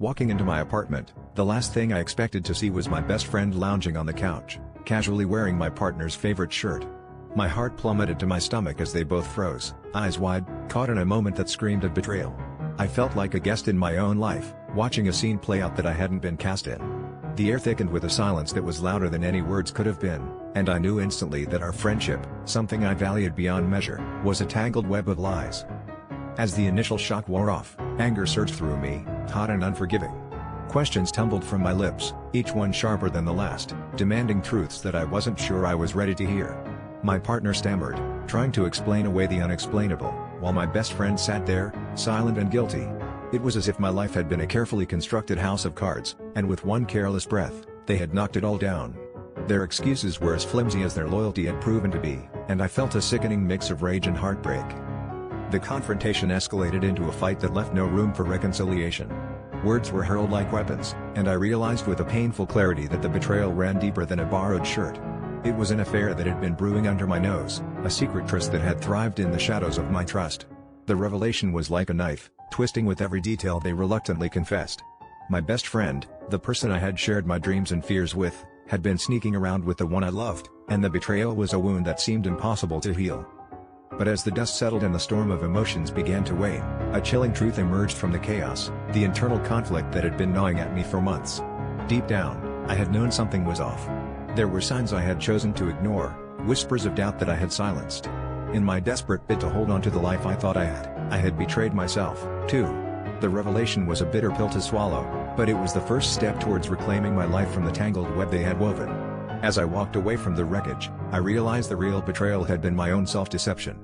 Walking into my apartment, the last thing I expected to see was my best friend lounging on the couch, casually wearing my partner's favorite shirt. My heart plummeted to my stomach as they both froze, eyes wide, caught in a moment that screamed of betrayal. I felt like a guest in my own life, watching a scene play out that I hadn't been cast in. The air thickened with a silence that was louder than any words could have been, and I knew instantly that our friendship, something I valued beyond measure, was a tangled web of lies. As the initial shock wore off, anger surged through me, hot and unforgiving. Questions tumbled from my lips, each one sharper than the last, demanding truths that I wasn't sure I was ready to hear. My partner stammered, trying to explain away the unexplainable, while my best friend sat there, silent and guilty. It was as if my life had been a carefully constructed house of cards, and with one careless breath, they had knocked it all down. Their excuses were as flimsy as their loyalty had proven to be, and I felt a sickening mix of rage and heartbreak. The confrontation escalated into a fight that left no room for reconciliation. Words were hurled like weapons, and I realized with a painful clarity that the betrayal ran deeper than a borrowed shirt. It was an affair that had been brewing under my nose, a secret tryst that had thrived in the shadows of my trust. The revelation was like a knife, twisting with every detail they reluctantly confessed. My best friend, the person I had shared my dreams and fears with, had been sneaking around with the one I loved, and the betrayal was a wound that seemed impossible to heal. But as the dust settled and the storm of emotions began to wane, a chilling truth emerged from the chaos, the internal conflict that had been gnawing at me for months. Deep down, I had known something was off. There were signs I had chosen to ignore, whispers of doubt that I had silenced. In my desperate bid to hold on to the life I thought I had betrayed myself, too. The revelation was a bitter pill to swallow, but it was the first step towards reclaiming my life from the tangled web they had woven. As I walked away from the wreckage, I realized the real betrayal had been my own self-deception.